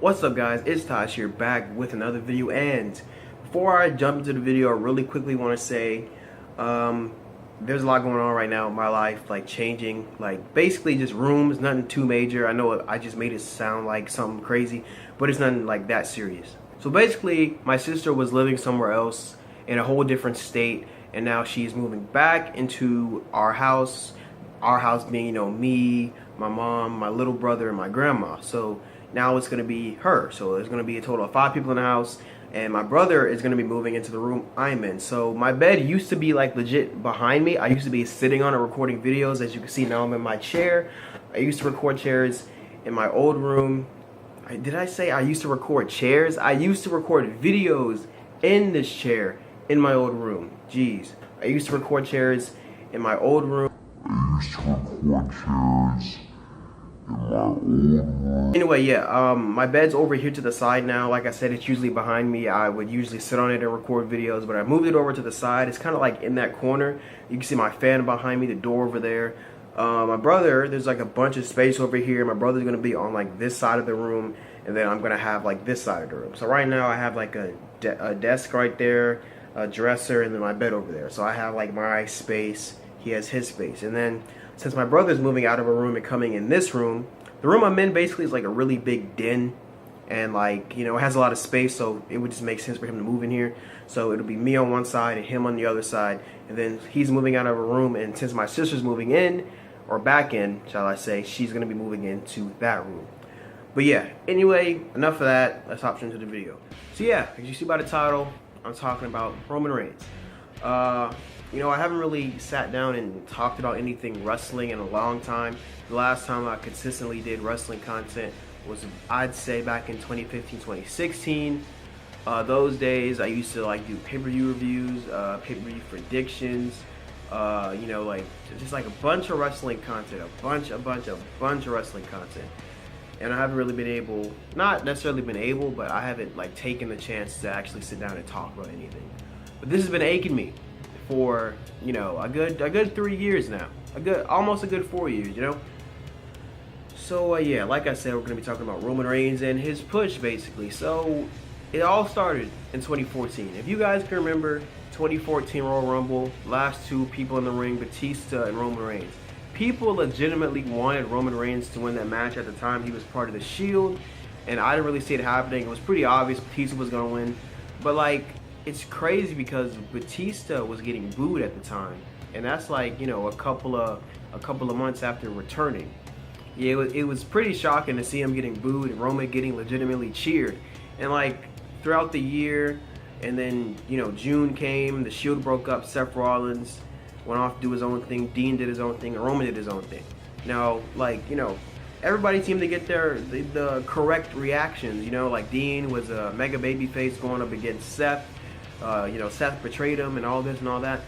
What's up, guys? It's Tosh here, back with another video. And before I jump into the video, I really quickly want to say there's a lot going on right now in my life, like changing, like basically just rooms, nothing too major. I know I just made it sound like something crazy, but it's nothing like that serious. So basically, my sister was living somewhere else in a whole different state, and now she's moving back into our house being, you know, me, my mom, my little brother, and my grandma. So now it's going to be her. So there's going to be a total of 5 people in the house, and my brother is going to be moving into the room I'm in. So my bed used to be like legit behind me. I used to be sitting on it recording videos. As you can see, now I'm in my chair. I used to record chairs in my old room. Did I say I used to record chairs? I used to record videos in this chair in my old room. Jeez. I used to record chairs in my old room. Anyway, yeah, my bed's over here to the side now. Like I said, it's usually behind me. I would usually sit on it and record videos, but I moved it over to the side. It's kind of like in that corner. You can see my fan behind me, the door over there. My brother, there's like a bunch of space over here. My brother's gonna be on like this side of the room, and then I'm gonna have like this side of the room. So right now I have like a desk right there, a dresser, and then my bed over there. So I have like my space. He has his space. And then since my brother's moving out of a room and coming in this room, the room I'm in basically is like a really big den, and like, you know, it has a lot of space, so it would just make sense for him to move in here. So it'll be me on one side and him on the other side, and then he's moving out of a room, and since my sister's moving in, or back in, shall I say, she's gonna be moving into that room. But yeah, anyway, enough of that. Let's hop into the video. So yeah, as you see by the title, I'm talking about Roman Reigns. You know, I haven't really sat down and talked about anything wrestling in a long time. The last time I consistently did wrestling content was, I'd say, back in 2015, 2016. Those days, I used to like do pay-per-view reviews, pay-per-view predictions, you know, like just like a bunch of wrestling content, a bunch of wrestling content. And I haven't really been able, not necessarily been able, but I haven't like taken the chance to actually sit down and talk about anything. But this has been aching me for, you know, a good 3 years now, almost a good 4 years, you know. So yeah, like I said, we're gonna be talking about Roman Reigns and his push, basically. So it all started in 2014. If you guys can remember 2014 Royal Rumble, last 2 people in the ring, Batista and Roman Reigns. People legitimately wanted Roman Reigns to win that match at the time. He was part of the Shield, and I didn't really see it happening. It was pretty obvious Batista was gonna win, but like, it's crazy because Batista was getting booed at the time, and that's like, you know, a couple of months after returning. Yeah, it was pretty shocking to see him getting booed and Roman getting legitimately cheered. And like throughout the year, and then, you know, June came, the Shield broke up, Seth Rollins went off to do his own thing, Dean did his own thing, and Roman did his own thing. Now, like, you know, everybody seemed to get the correct reactions. You know, like Dean was a mega babyface going up against Seth. You know, Seth betrayed him and all this and all that.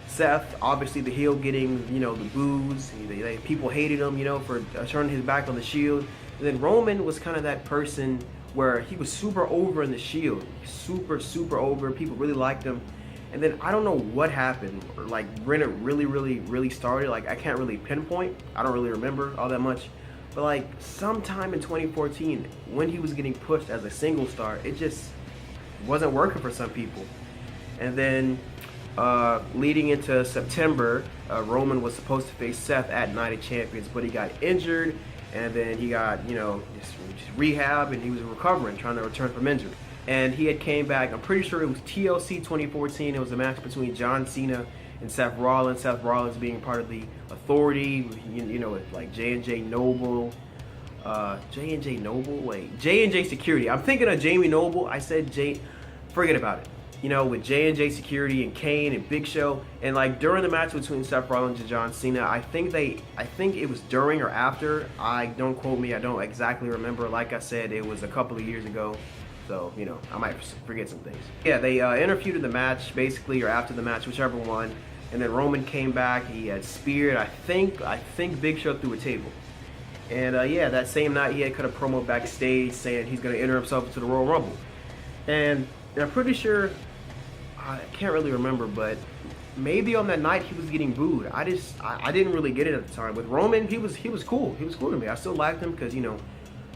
Seth, obviously the heel, getting, you know, the boos. People hated him, you know, for turning his back on the Shield. And then Roman was kind of that person where he was super over in the Shield. Super over. People really liked him. And then I don't know what happened, or like when it really started. Like, I can't really pinpoint. I don't really remember all that much. But like sometime in 2014, when he was getting pushed as a single star, it just wasn't working for some people. And then leading into September, Roman was supposed to face Seth at Night of Champions, but he got injured, and then he got, you know, just rehab, and he was recovering, trying to return from injury. And he had came back, I'm pretty sure it was TLC 2014, it was a match between John Cena and Seth Rollins. Seth Rollins being part of the Authority, you know, with like J&J Noble, J&J Security. I'm thinking of Jamie Noble. I said forget about it. You know, with J&J Security and Kane and Big Show. And like during the match between Seth Rollins and John Cena, I think it was during or after. Don't quote me, I don't exactly remember. Like I said, it was a couple of years ago. So, you know, I might forget some things. Yeah, they interviewed the match, basically, or after the match, whichever one. And then Roman came back. He had speared, I think Big Show through a table. And yeah, that same night he had cut a promo backstage saying he's going to enter himself into the Royal Rumble. And I'm pretty sure, I can't really remember, but maybe on that night he was getting booed. I didn't really get it at the time. With Roman, he was cool. He was cool to me. I still liked him because, you know,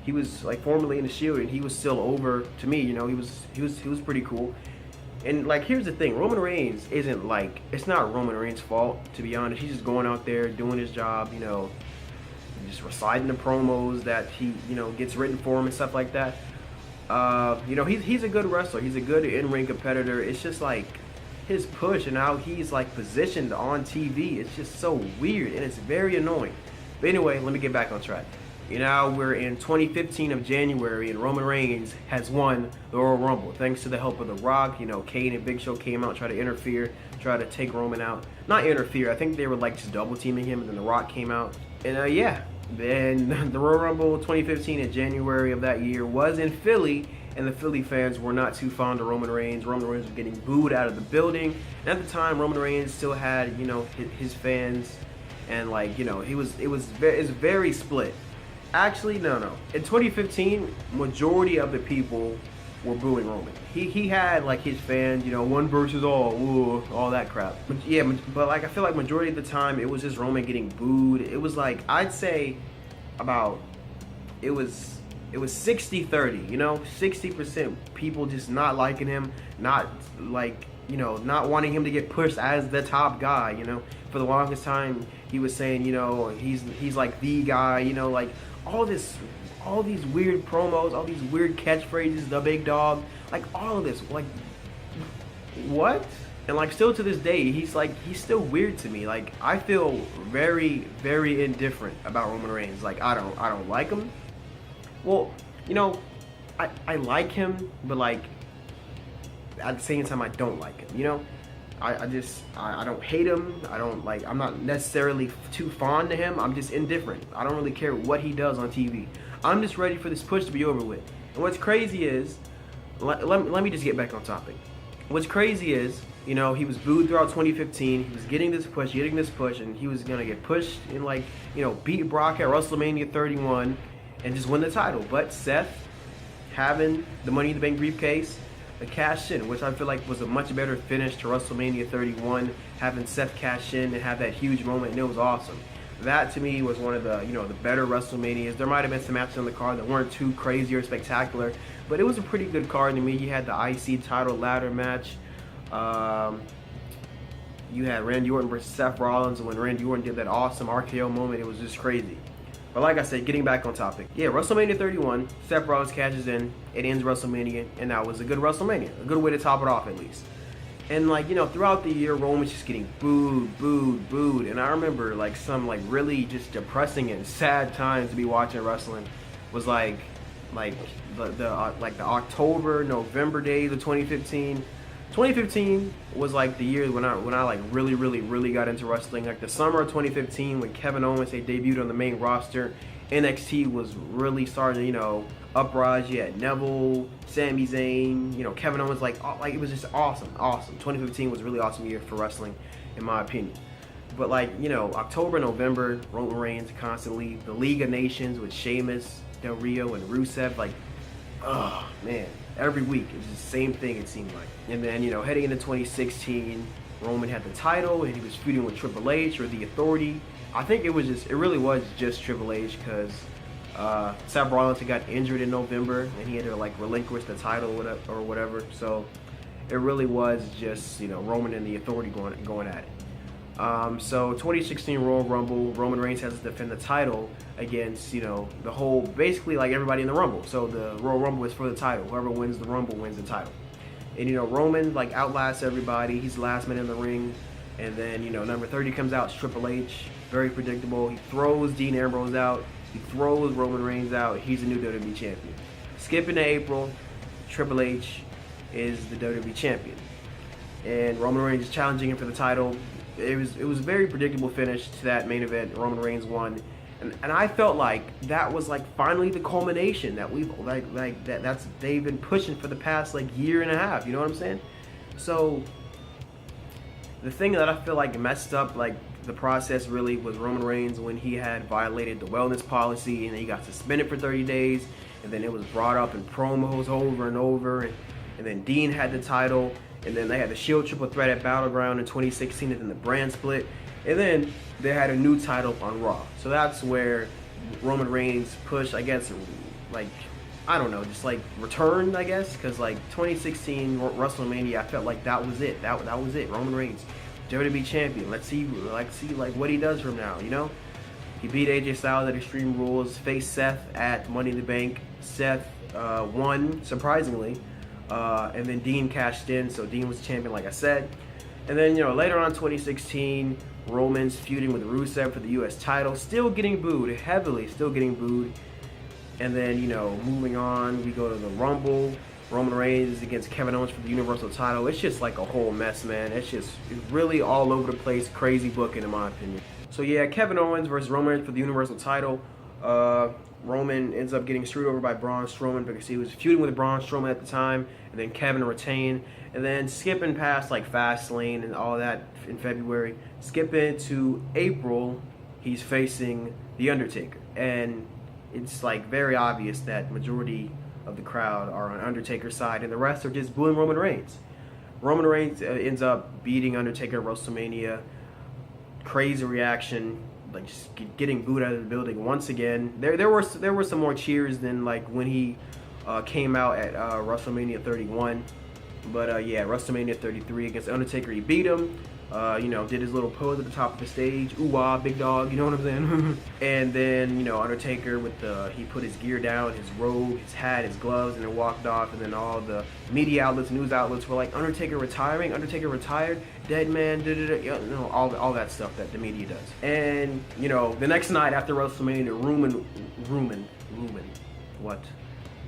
he was like formerly in the Shield, and he was still over to me. You know, he was pretty cool. And like, here's the thing: Roman Reigns isn't like, it's not Roman Reigns' fault, to be honest. He's just going out there doing his job, you know, just reciting the promos that he, you know, gets written for him and stuff like that. You know, he's a good wrestler. He's a good in-ring competitor. It's just like his push and how he's like positioned on TV. It's just so weird, and it's very annoying. But anyway, let me get back on track. You know, we're in 2015 of January, and Roman Reigns has won the Royal Rumble thanks to the help of The Rock. You know, Kane and Big Show came out, tried to interfere, try to take Roman out. Not interfere. I think they were like just double teaming him, and then The Rock came out. And yeah, then the Royal Rumble 2015 in January of that year was in Philly, and the Philly fans were not too fond of Roman Reigns. Roman Reigns was getting booed out of the building. And at the time, Roman Reigns still had, you know, his fans, and like, you know, it was very split. Actually, no. In 2015, majority of the people were booing Roman. He had like his fans, you know, one versus all, ooh, all that crap. But yeah, but like I feel like majority of the time it was just Roman getting booed. It was like, I'd say about, it was 60-30, you know, 60% people just not liking him, not like, you know, not wanting him to get pushed as the top guy, you know. For the longest time, he was saying, you know, he's like the guy, you know, like all these weird promos, all these weird catchphrases, the big dog, like all of this, like what? And like still to this day, he's still weird to me. Like I feel very, very indifferent about Roman Reigns. Like I don't like him. Well, you know, I like him, but like at the same time I don't like him, you know. I don't hate him. I'm not necessarily too fond of him. I'm just indifferent. I don't really care what he does on TV. I'm just ready for this push to be over with. And what's crazy is, let me just get back on topic. What's crazy is, you know, he was booed throughout 2015. He was getting this push, and he was gonna get pushed and like, you know, beat Brock at WrestleMania 31 and just win the title. But Seth, having the Money in the Bank briefcase, cash in, which I feel like was a much better finish to WrestleMania 31, having Seth cash in and have that huge moment, and it was awesome. That to me was one of the, you know, the better WrestleManias. There might have been some matches on the card that weren't too crazy or spectacular, but it was a pretty good card to me. You had the IC title ladder match. You had Randy Orton versus Seth Rollins, and when Randy Orton did that awesome RKO moment, it was just crazy. But like I said, getting back on topic. Yeah, WrestleMania 31, Seth Rollins cashes in, it ends WrestleMania, and that was a good WrestleMania. A good way to top it off, at least. And like, you know, throughout the year, Roman's just getting booed. And I remember like some like really just depressing and sad times to be watching wrestling was like the October, November days of 2015. 2015 was like the year when I like really got into wrestling. Like the summer of 2015 when Kevin Owens had debuted on the main roster, NXT was really starting to, you know, uprise. You had Neville, Sami Zayn, you know, Kevin Owens, like it was just awesome. 2015 was a really awesome year for wrestling, in my opinion. But like, you know, October, November, Roman Reigns constantly, the League of Nations with Sheamus, Del Rio, and Rusev, like, oh man. Every week, it was the same thing, it seemed like. And then, you know, heading into 2016, Roman had the title, and he was feuding with Triple H or The Authority. I think it really was just Triple H, because Seth Rollins had got injured in November, and he had to like relinquish the title or whatever. So it really was just, you know, Roman and The Authority going at it. So 2016 Royal Rumble, Roman Reigns has to defend the title against, you know, the whole, basically like everybody in the Rumble. So the Royal Rumble is for the title. Whoever wins the Rumble wins the title. And, you know, Roman like outlasts everybody. He's the last man in the ring. And then, you know, number 30 comes out, it's Triple H. Very predictable. He throws Dean Ambrose out. He throws Roman Reigns out. He's the new WWE champion. Skipping to April, Triple H is the WWE champion. And Roman Reigns is challenging him for the title. It was a very predictable finish to that main event. Roman Reigns won, and I felt like that was like finally the culmination that we've that's they've been pushing for the past like year and a half. You know what I'm saying? So the thing that I feel like messed up like the process really was Roman Reigns when he had violated the wellness policy, and he got suspended for 30 days, and then it was brought up in promos over and over, and then Dean had the title. And then they had the Shield Triple Threat at Battleground in 2016, and then the brand split. And then they had a new title on Raw. So that's where Roman Reigns pushed, I guess, like, I don't know, just like returned, I guess, because like 2016 WrestleMania, I felt like that was it. That was it. Roman Reigns, WWE champion. Let's see like what he does from now. You know, he beat AJ Styles at Extreme Rules, faced Seth at Money in the Bank. Seth won surprisingly, and then Dean cashed in, so Dean was champion, like I said. And then, you know, later on 2016, Roman's feuding with Rusev for the U.S. title, still getting booed heavily, still getting booed. And then, you know, moving on, we go to the Rumble. Roman Reigns against Kevin Owens for the Universal title. It's just like a whole mess, man. It's really all over the place. Crazy booking, in my opinion. So yeah, Kevin Owens versus Roman Reigns for the Universal title. Roman ends up getting screwed over by Braun Strowman because he was feuding with Braun Strowman at the time, and then Kevin retained. And then skipping past like Fastlane and all that in February, skipping to April, he's facing the Undertaker. And it's like very obvious that majority of the crowd are on Undertaker's side, and the rest are just booing Roman Reigns. Roman Reigns ends up beating Undertaker at WrestleMania. Crazy reaction, like just getting booed out of the building once again. There were some more cheers than like when he came out at WrestleMania 31. But yeah, WrestleMania 33 against Undertaker, he beat him. You know, did his little pose at the top of the stage. Ooh, wah, big dog, you know what I'm saying? And then, you know, Undertaker he put his gear down, his robe, his hat, his gloves, and then walked off. And then all the media outlets, news outlets were like, Undertaker retiring, Undertaker retired, dead man, you know, all that stuff that the media does. And, you know, the next night after WrestleMania,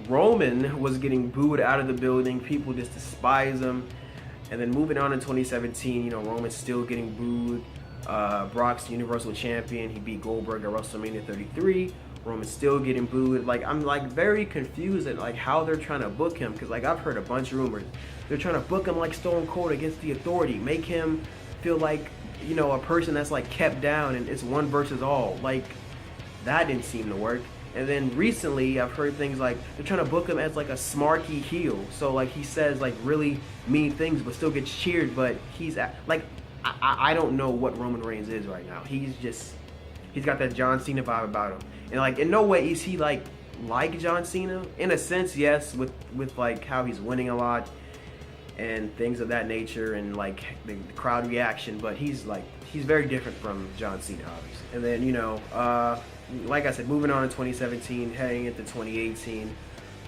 Roman was getting booed out of the building. People just despise him. And then moving on in 2017, you know, Roman's still getting booed. Brock's the Universal Champion. He beat Goldberg at WrestleMania 33. Roman's still getting booed. Like, I'm like very confused at like how they're trying to book him, because like I've heard a bunch of rumors. They're trying to book him like Stone Cold against the Authority, make him feel like, you know, a person that's like kept down and it's one versus all. Like, that didn't seem to work. And then recently, I've heard things like they're trying to book him as like a smarky heel. So like he says like really mean things, but still gets cheered. But he's like, I don't know what Roman Reigns is right now. He's got that John Cena vibe about him. And like in no way is he like John Cena. In a sense, yes, with like how he's winning a lot and things of that nature, and like the crowd reaction. But he's very different from John Cena, obviously. And then, you know, like I said, moving on in 2017, heading into 2018,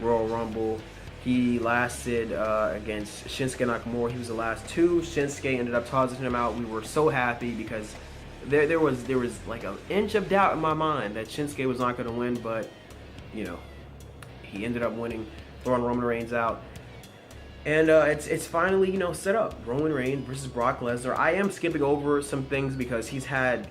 Royal Rumble, he lasted against Shinsuke Nakamura. He was the last two. Shinsuke ended up tossing him out. We were so happy because there was like an inch of doubt in my mind that Shinsuke was not going to win, but you know, he ended up winning, throwing Roman Reigns out. And it's finally, you know, set up. Roman Reigns versus Brock Lesnar. I am skipping over some things because he's kind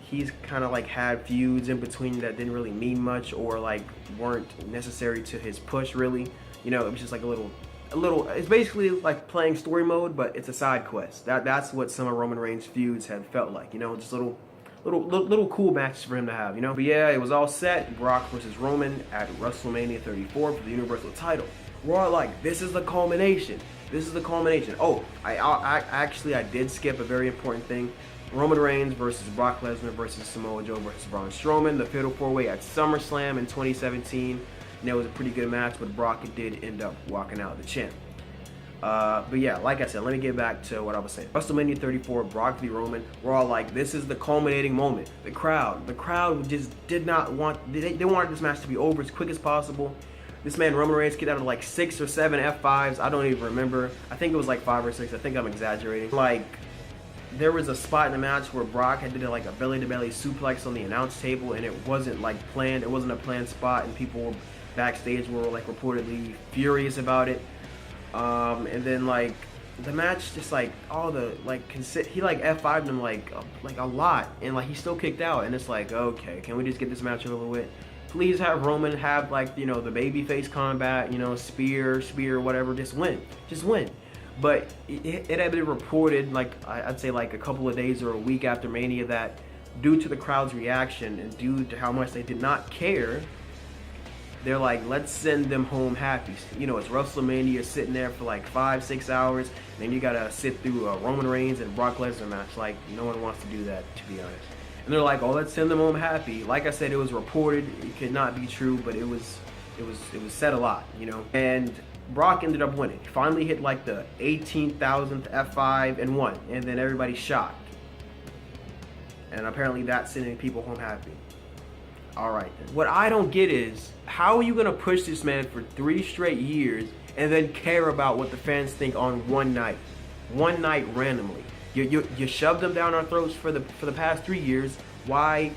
of like had feuds in between that didn't really mean much or like weren't necessary to his push really. You know, it was just like a little. It's basically like playing story mode, but it's a side quest. That's what some of Roman Reigns' feuds have felt like. You know, just little cool matches for him to have. You know, but yeah, it was all set. Brock versus Roman at WrestleMania 34 for the Universal title. We're all like, this is the culmination. This is the culmination. Oh, I did skip a very important thing. Roman Reigns versus Brock Lesnar versus Samoa Joe versus Braun Strowman. The Fatal 4-Way at SummerSlam in 2017. And it was a pretty good match, but Brock did end up walking out the champ. But yeah, like I said, let me get back to what I was saying. WrestleMania 34, Brock v. Roman. We're all like, this is the culminating moment. The crowd just did not want, they wanted this match to be over as quick as possible. This man, Roman Reigns, kicked out of like 6 or 7 F5s. I don't even remember. I think it was like 5 or 6. I think I'm exaggerating. Like, there was a spot in the match where Brock had did like a belly-to-belly suplex on the announce table, and it wasn't like planned. It wasn't a planned spot, and people backstage were like reportedly furious about it. And then like the match, just like all the like he like F5'd him like a lot, and like he still kicked out. And it's like, okay, can we just get this match over with? Please have Roman have like, you know, the babyface combat, you know, spear, whatever. Just win. But it had been reported, like I'd say like a couple of days or a week after Mania, that due to the crowd's reaction and due to how much they did not care, they're like, let's send them home happy. You know, it's WrestleMania, sitting there for like 5-6 hours, and then you gotta sit through a Roman Reigns and Brock Lesnar match. Like, no one wants to do that, to be honest. And they're like, oh, let's send them home happy. Like I said, it was reported. It could not be true, but it was it was said a lot, you know. And Brock ended up winning. He finally hit like the 18,000th F5 and won, and then everybody's shocked. And apparently that's sending people home happy. All right then. What I don't get is, how are you gonna push this man for 3 straight years and then care about what the fans think on one night randomly? You shoved them down our throats for the past 3 years. Why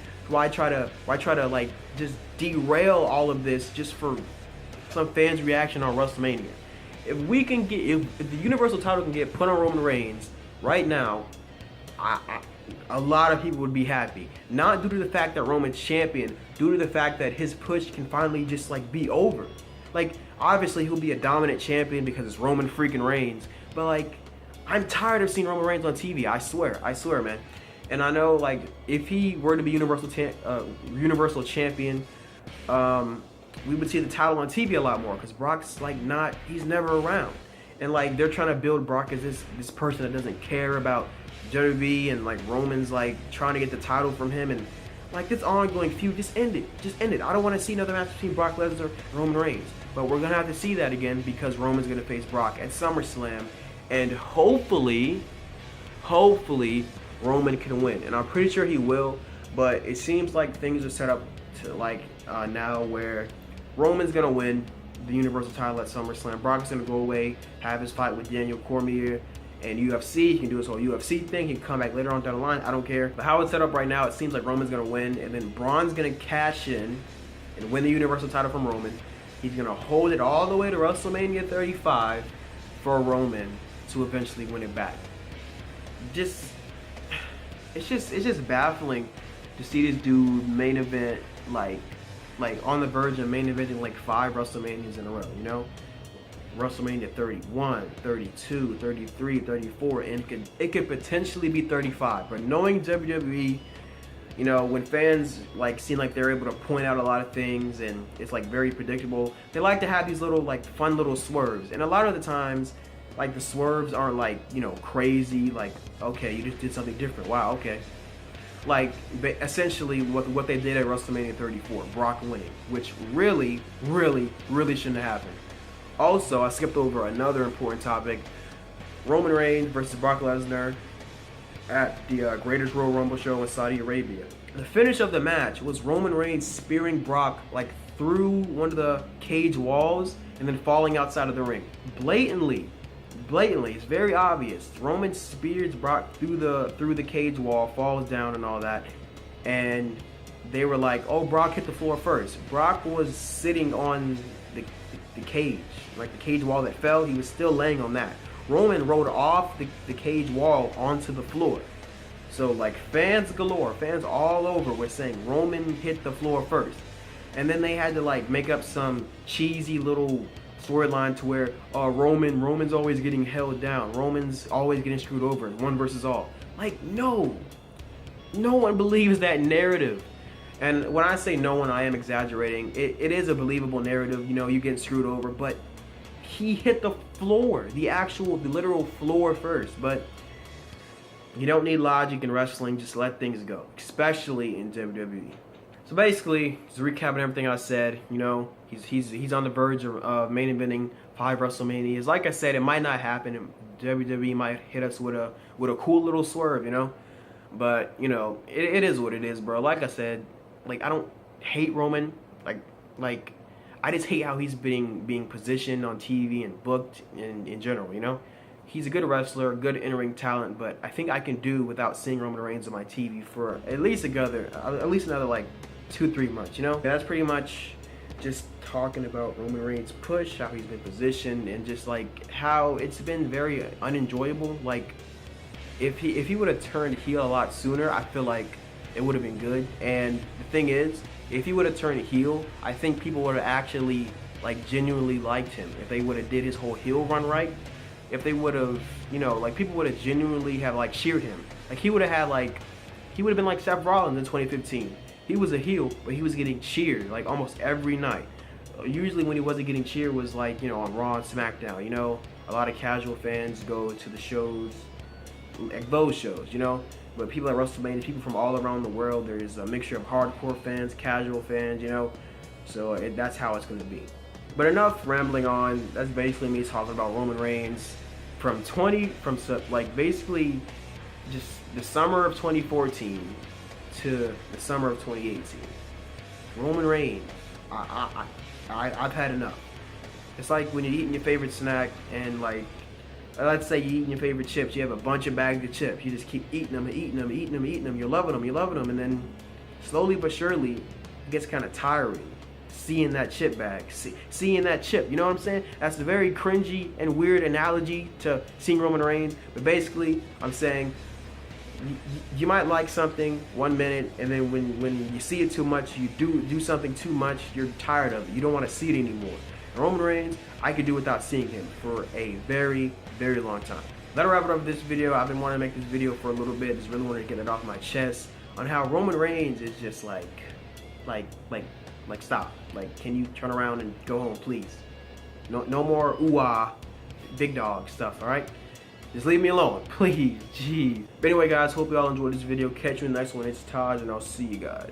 try to like just derail all of this just for some fans' reaction on WrestleMania? If the Universal title can get put on Roman Reigns right now, a lot of people would be happy. Not due to the fact that Roman's champion, due to the fact that his push can finally just like be over. Like, obviously he'll be a dominant champion because it's Roman freaking Reigns, but like, I'm tired of seeing Roman Reigns on TV. I swear, man. And I know, like, if he were to be Universal champion, we would see the title on TV a lot more, because Brock's like he's never around. And like, they're trying to build Brock as this person that doesn't care about WWE, and like Roman's like trying to get the title from him, and like this ongoing feud, just end it. I don't want to see another match between Brock Lesnar and Roman Reigns, but we're gonna have to see that again because Roman's gonna face Brock at SummerSlam, and hopefully Roman can win, and I'm pretty sure he will. But it seems like things are set up to like now where Roman's gonna win the Universal title at SummerSlam. Brock's gonna go away, have his fight with Daniel Cormier and UFC. He can do his whole UFC thing. He can come back later on down the line. I don't care. But how it's set up right now, it seems like Roman's gonna win, and then Braun's gonna cash in and win the Universal title from Roman. He's gonna hold it all the way to WrestleMania 35 for Roman to eventually win it back. It's just baffling to see this dude main event like on the verge of main eventing like 5 WrestleManias in a row, you know? WrestleMania 31, 32, 33, 34, and it could potentially be 35. But knowing WWE, you know, when fans like seem like they're able to point out a lot of things and it's like very predictable, they like to have these little like fun little swerves. And a lot of the times, like the swerves aren't like, you know, crazy, like, okay, you just did something different. Wow, okay. Like, essentially what they did at WrestleMania 34, Brock winning, which really shouldn't have happened. Also, I skipped over another important topic. Roman Reigns versus Brock Lesnar at the Greatest Royal Rumble show in Saudi Arabia. The finish of the match was Roman Reigns spearing Brock like through one of the cage walls and then falling outside of the ring. Blatantly, it's very obvious. Roman spears Brock through the cage wall, falls down and all that, and they were like, oh, Brock hit the floor first. Brock was sitting on the cage, like the cage wall that fell. He was still laying on that. Roman rolled off the cage wall onto the floor. So like fans galore, fans all over were saying Roman hit the floor first. And then they had to like make up some cheesy little storyline to where Roman's always getting held down. Roman's always getting screwed over. One versus all. Like, no one believes that narrative. And when I say no one, I am exaggerating. It is a believable narrative. You know, you get screwed over, but he hit the floor, the literal floor first. But you don't need logic in wrestling. Just let things go, especially in WWE. So basically, just recapping everything I said, you know, he's on the verge of main eventing 5 WrestleManias. Like I said, it might not happen. WWE might hit us with a cool little swerve, you know. But you know, it is what it is, bro. Like I said, like I don't hate Roman, like I just hate how he's being positioned on TV and booked in general, you know. He's a good wrestler, good in-ring talent, but I think I can do without seeing Roman Reigns on my TV for at least another like 2-3 months, you know. That's pretty much just talking about Roman Reigns' push, how he's been positioned, and just like how it's been very unenjoyable. Like if he would have turned heel a lot sooner, I feel like it would have been good. And the thing is, if he would have turned heel, I think people would have actually like genuinely liked him. If they would have did his whole heel run right, if they would have, you know, like people would have genuinely have like cheered him. Like he would have been like Seth Rollins in 2015. He was a heel, but he was getting cheered like almost every night. Usually when he wasn't getting cheered was like, you know, on Raw and SmackDown, you know. A lot of casual fans go to the shows, like those shows, you know. But people at WrestleMania, people from all around the world, there's a mixture of hardcore fans, casual fans, you know. So that's how it's going to be. But enough rambling on. That's basically me talking about Roman Reigns basically just the summer of 2014 to the summer of 2018. Roman Reigns, I've had enough. It's like when you're eating your favorite snack and like, let's say you're eating your favorite chips. You have a bunch of bags of chips. You just keep eating them and eating them, eating them, eating them. You're loving them, and then slowly but surely, it gets kind of tiring. Seeing that chip bag, seeing that chip, you know what I'm saying? That's a very cringy and weird analogy to seeing Roman Reigns, but basically, I'm saying you might like something 1 minute, and then when you see it too much, you do something too much, you're tired of it. You don't want to see it anymore. And Roman Reigns, I could do without seeing him for a very, very long time. That'll wrap it up this video. I've been wanting to make this video for a little bit. Just really wanted to get it off my chest on how Roman Reigns is just like stop. Like, can you turn around and go home, please? No more ooh-ah, big dog stuff, all right? Just leave me alone, please. Jeez. But anyway, guys, hope you all enjoyed this video. Catch you in the next one. It's Taj, and I'll see you guys.